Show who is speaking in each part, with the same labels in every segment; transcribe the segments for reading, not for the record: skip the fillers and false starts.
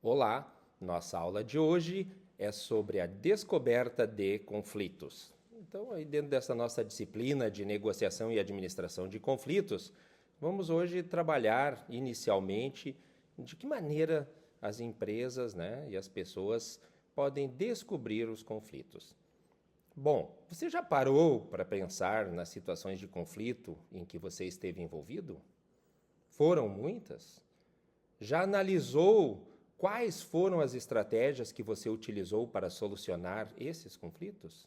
Speaker 1: Olá, nossa aula de hoje é sobre a descoberta de conflitos. Então, aí dentro dessa nossa disciplina de negociação e administração de conflitos, vamos hoje trabalhar inicialmente de que maneira as empresas, e as pessoas podem descobrir os conflitos. Bom, você já parou para pensar nas situações de conflito em que você esteve envolvido? Foram muitas? Já analisou quais foram as estratégias que você utilizou para solucionar esses conflitos?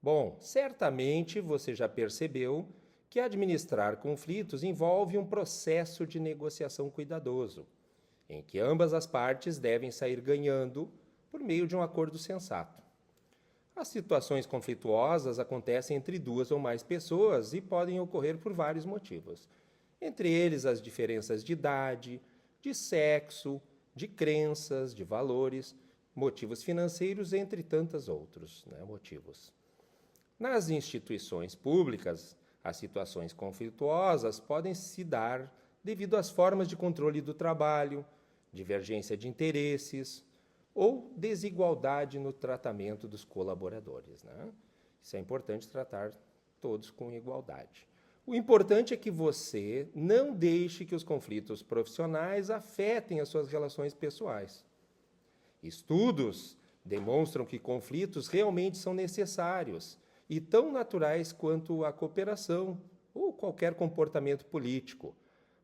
Speaker 1: Bom, certamente você já percebeu que administrar conflitos envolve um processo de negociação cuidadoso, em que ambas as partes devem sair ganhando por meio de um acordo sensato. As situações conflituosas acontecem entre duas ou mais pessoas e podem ocorrer por vários motivos, entre eles as diferenças de idade, de sexo, de crenças, de valores, motivos financeiros, entre tantos outros motivos. Nas instituições públicas, as situações conflituosas podem se dar devido às formas de controle do trabalho, divergência de interesses ou desigualdade no tratamento dos colaboradores. Isso é importante tratar todos com igualdade. O importante é que você não deixe que os conflitos profissionais afetem as suas relações pessoais. Estudos demonstram que conflitos realmente são necessários e tão naturais quanto a cooperação ou qualquer comportamento político.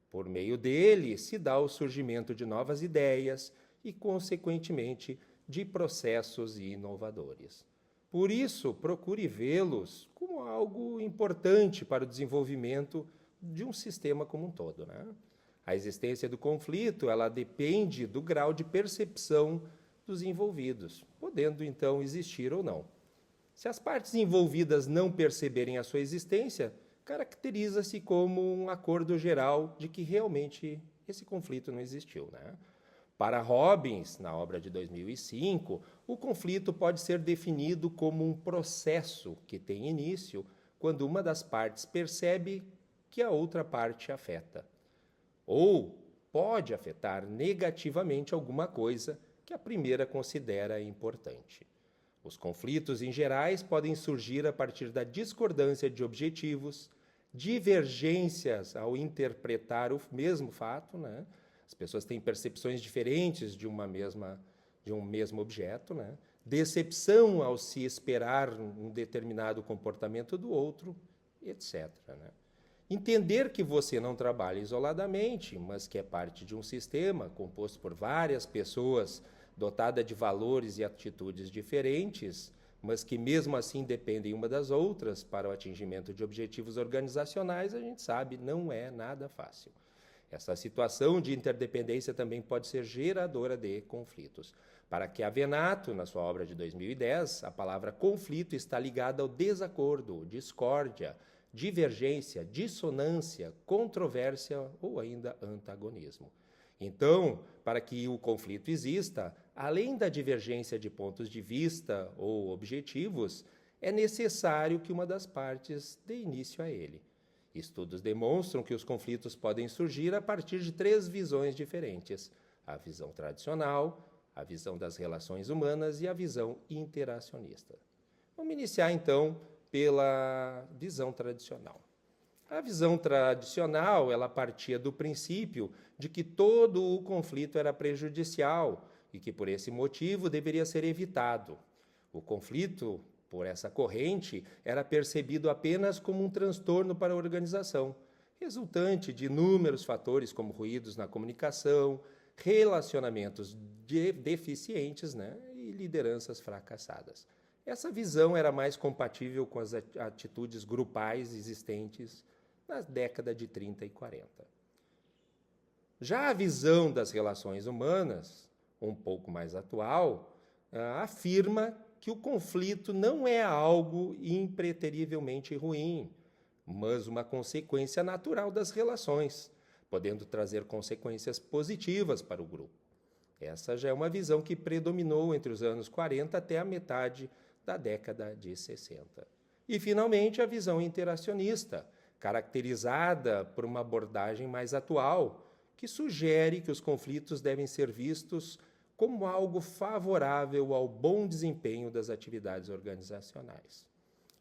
Speaker 1: Por meio dele, se dá o surgimento de novas ideias e, consequentemente, de processos inovadores. Por isso, procure vê-los como algo importante para o desenvolvimento de um sistema como um todo. A existência do conflito, ela depende do grau de percepção dos envolvidos, podendo então existir ou não. Se as partes envolvidas não perceberem a sua existência, caracteriza-se como um acordo geral de que realmente esse conflito não existiu. Para Robbins, na obra de 2005, o conflito pode ser definido como um processo que tem início quando uma das partes percebe que a outra parte afeta, ou pode afetar negativamente alguma coisa que a primeira considera importante. Os conflitos em gerais podem surgir a partir da discordância de objetivos, divergências ao interpretar o mesmo fato, As pessoas têm percepções diferentes de um mesmo objeto, Decepção ao se esperar um determinado comportamento do outro, etc. Entender que você não trabalha isoladamente, mas que é parte de um sistema composto por várias pessoas dotada de valores e atitudes diferentes, mas que mesmo assim dependem uma das outras para o atingimento de objetivos organizacionais, a gente sabe, não é nada fácil. Essa situação de interdependência também pode ser geradora de conflitos. Para Chiavenato, na sua obra de 2010, a palavra conflito está ligada ao desacordo, discórdia, divergência, dissonância, controvérsia ou ainda antagonismo. Então, para que o conflito exista, além da divergência de pontos de vista ou objetivos, é necessário que uma das partes dê início a ele. Estudos demonstram que os conflitos podem surgir a partir de 3 visões diferentes: a visão tradicional, a visão das relações humanas e a visão interacionista. Vamos iniciar, então, pela visão tradicional. A visão tradicional, ela partia do princípio de que todo o conflito era prejudicial e que, por esse motivo, deveria ser evitado. O conflito, por essa corrente, era percebido apenas como um transtorno para a organização, resultante de inúmeros fatores como ruídos na comunicação, relacionamentos deficientes e lideranças fracassadas. Essa visão era mais compatível com as atitudes grupais existentes na década de 30 e 40. Já a visão das relações humanas, um pouco mais atual, afirma que o conflito não é algo impreterivelmente ruim, mas uma consequência natural das relações, podendo trazer consequências positivas para o grupo. Essa já é uma visão que predominou entre os anos 40 até a metade da década de 60. E, finalmente, a visão interacionista, caracterizada por uma abordagem mais atual, que sugere que os conflitos devem ser vistos como algo favorável ao bom desempenho das atividades organizacionais.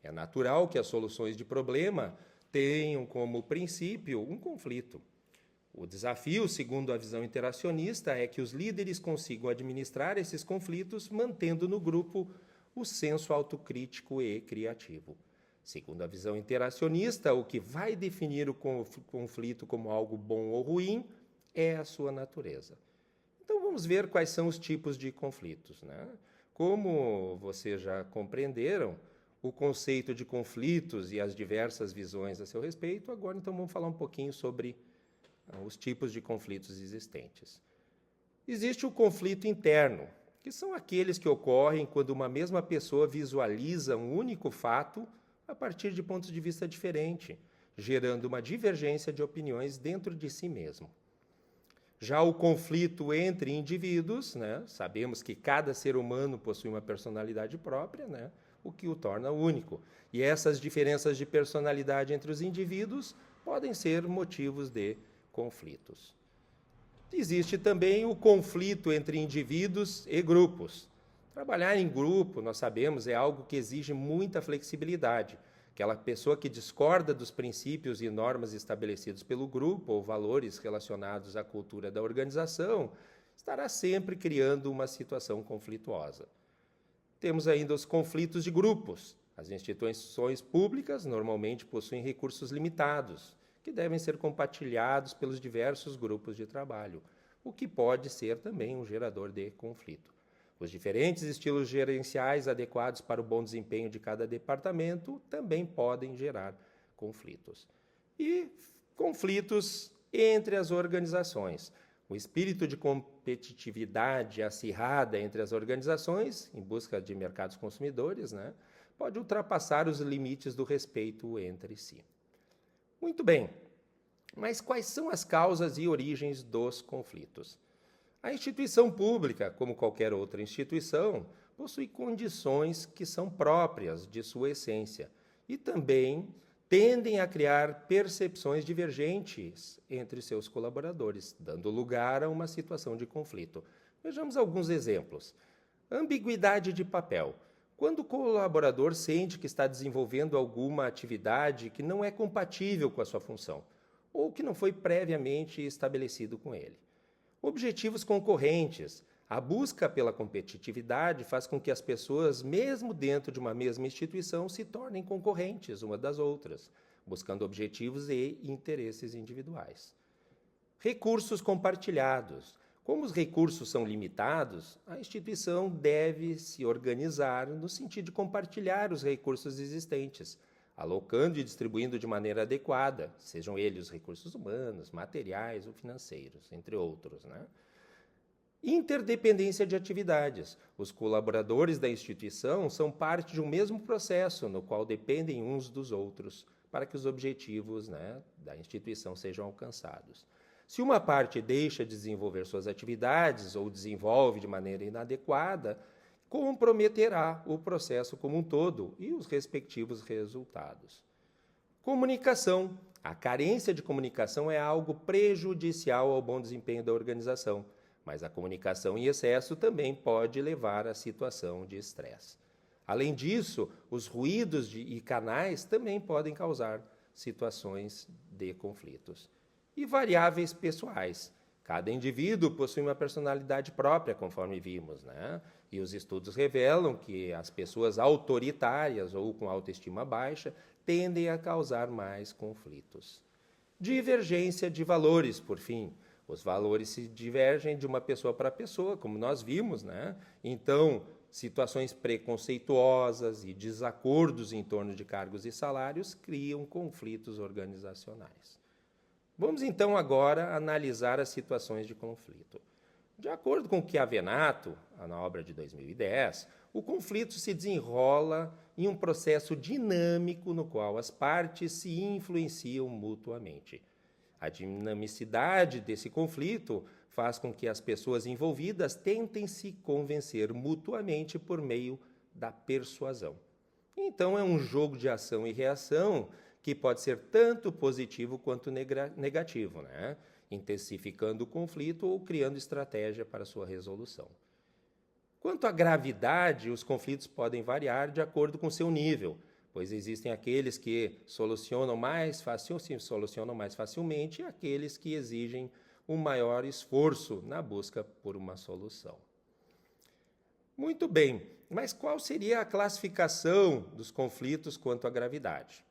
Speaker 1: É natural que as soluções de problema tenham como princípio um conflito. O desafio, segundo a visão interacionista, é que os líderes consigam administrar esses conflitos, mantendo no grupo o senso autocrítico e criativo. Segundo a visão interacionista, o que vai definir o conflito como algo bom ou ruim é a sua natureza. Então vamos ver quais são os tipos de conflitos, né? Como vocês já compreenderam, o conceito de conflitos e as diversas visões a seu respeito, agora então vamos falar um pouquinho sobre os tipos de conflitos existentes. Existe o conflito interno, que são aqueles que ocorrem quando uma mesma pessoa visualiza um único fato a partir de pontos de vista diferentes, gerando uma divergência de opiniões dentro de si mesmo. Já o conflito entre indivíduos, né, sabemos que cada ser humano possui uma personalidade própria, né, o que o torna único. E essas diferenças de personalidade entre os indivíduos podem ser motivos de conflitos. Existe também o conflito entre indivíduos e grupos. Trabalhar em grupo, nós sabemos, é algo que exige muita flexibilidade. Aquela pessoa que discorda dos princípios e normas estabelecidos pelo grupo ou valores relacionados à cultura da organização estará sempre criando uma situação conflituosa. Temos ainda os conflitos de grupos. As instituições públicas normalmente possuem recursos limitados, que devem ser compartilhados pelos diversos grupos de trabalho, o que pode ser também um gerador de conflito. Os diferentes estilos gerenciais adequados para o bom desempenho de cada departamento também podem gerar conflitos. E conflitos entre as organizações. O espírito de competitividade acirrada entre as organizações, em busca de mercados consumidores, né, pode ultrapassar os limites do respeito entre si. Muito bem, mas quais são as causas e origens dos conflitos? A instituição pública, como qualquer outra instituição, possui condições que são próprias de sua essência e também tendem a criar percepções divergentes entre seus colaboradores, dando lugar a uma situação de conflito. Vejamos alguns exemplos. Ambiguidade de papel. Quando o colaborador sente que está desenvolvendo alguma atividade que não é compatível com a sua função, ou que não foi previamente estabelecido com ele. Objetivos concorrentes. A busca pela competitividade faz com que as pessoas, mesmo dentro de uma mesma instituição, se tornem concorrentes umas das outras, buscando objetivos e interesses individuais. Recursos compartilhados. Como os recursos são limitados, a instituição deve se organizar no sentido de compartilhar os recursos existentes, alocando e distribuindo de maneira adequada, sejam eles os recursos humanos, materiais ou financeiros, entre outros, né? Interdependência de atividades. Os colaboradores da instituição são parte de um mesmo processo, no qual dependem uns dos outros, para que os objetivos, né, da instituição sejam alcançados. Se uma parte deixa de desenvolver suas atividades ou desenvolve de maneira inadequada, comprometerá o processo como um todo e os respectivos resultados. Comunicação. A carência de comunicação é algo prejudicial ao bom desempenho da organização, mas a comunicação em excesso também pode levar à situação de estresse. Além disso, os ruídos e canais também podem causar situações de conflitos. E variáveis pessoais. Cada indivíduo possui uma personalidade própria, conforme vimos, né? E os estudos revelam que as pessoas autoritárias ou com autoestima baixa tendem a causar mais conflitos. Divergência de valores, por fim. Os valores se divergem de uma pessoa para pessoa, como nós vimos, né? Então, situações preconceituosas e desacordos em torno de cargos e salários criam conflitos organizacionais. Vamos, então, agora analisar as situações de conflito. De acordo com Chiavenato, na obra de 2010, o conflito se desenrola em um processo dinâmico no qual as partes se influenciam mutuamente. A dinamicidade desse conflito faz com que as pessoas envolvidas tentem se convencer mutuamente por meio da persuasão. Então, é um jogo de ação e reação que pode ser tanto positivo quanto negativo, né? intensificando o conflito ou criando estratégia para sua resolução. Quanto à gravidade, os conflitos podem variar de acordo com seu nível, pois existem aqueles que solucionam mais facilmente e aqueles que exigem um maior esforço na busca por uma solução. Muito bem, mas qual seria a classificação dos conflitos quanto à gravidade?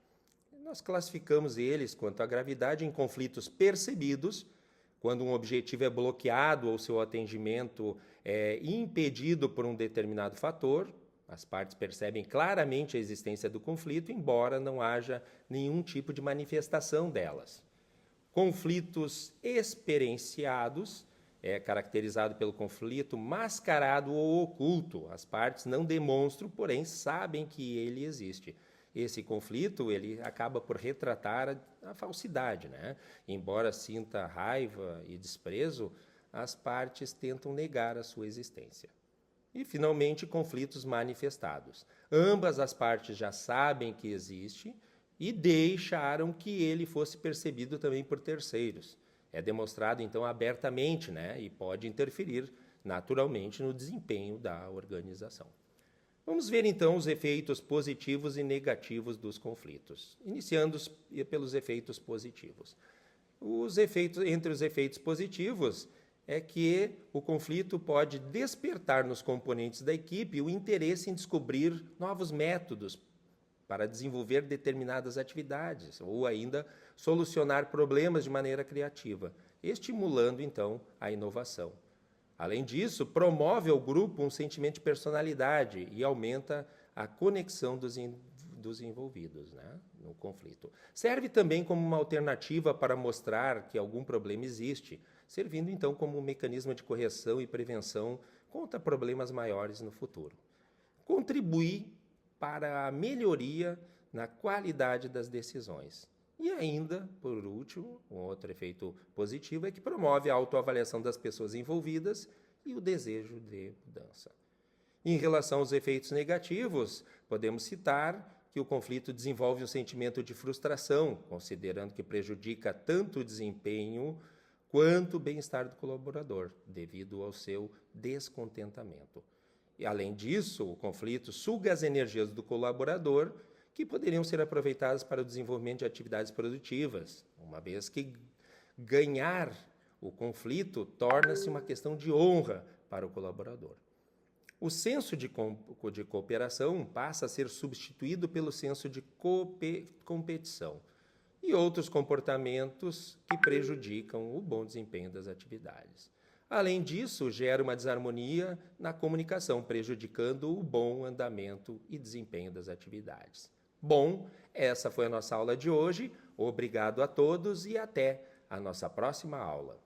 Speaker 1: Nós classificamos eles quanto à gravidade em conflitos percebidos, quando um objetivo é bloqueado ou seu atendimento é impedido por um determinado fator. As partes percebem claramente a existência do conflito, embora não haja nenhum tipo de manifestação delas. Conflitos experienciados é caracterizado pelo conflito mascarado ou oculto. As partes não demonstram, porém sabem que ele existe. Esse conflito ele acaba por retratar a falsidade, né? Embora sinta raiva e desprezo, as partes tentam negar a sua existência. E, finalmente, conflitos manifestados. Ambas as partes já sabem que existe e deixaram que ele fosse percebido também por terceiros. É demonstrado, então, abertamente, né? E pode interferir naturalmente no desempenho da organização. Vamos ver, então, os efeitos positivos e negativos dos conflitos, iniciando pelos efeitos positivos. Entre os efeitos positivos é que o conflito pode despertar nos componentes da equipe o interesse em descobrir novos métodos para desenvolver determinadas atividades ou ainda solucionar problemas de maneira criativa, estimulando, então, a inovação. Além disso, promove ao grupo um sentimento de personalidade e aumenta a conexão dos envolvidos, né, no conflito. Serve também como uma alternativa para mostrar que algum problema existe, servindo então como um mecanismo de correção e prevenção contra problemas maiores no futuro. Contribui para a melhoria na qualidade das decisões. E ainda, por último, um outro efeito positivo é que promove a autoavaliação das pessoas envolvidas e o desejo de mudança. Em relação aos efeitos negativos, podemos citar que o conflito desenvolve um sentimento de frustração, considerando que prejudica tanto o desempenho quanto o bem-estar do colaborador, devido ao seu descontentamento. E, além disso, o conflito suga as energias do colaborador, que poderiam ser aproveitadas para o desenvolvimento de atividades produtivas, uma vez que ganhar o conflito torna-se uma questão de honra para o colaborador. O senso de cooperação passa a ser substituído pelo senso de competição e outros comportamentos que prejudicam o bom desempenho das atividades. Além disso, gera uma desarmonia na comunicação, prejudicando o bom andamento e desempenho das atividades. Bom, essa foi a nossa aula de hoje. Obrigado a todos e até a nossa próxima aula.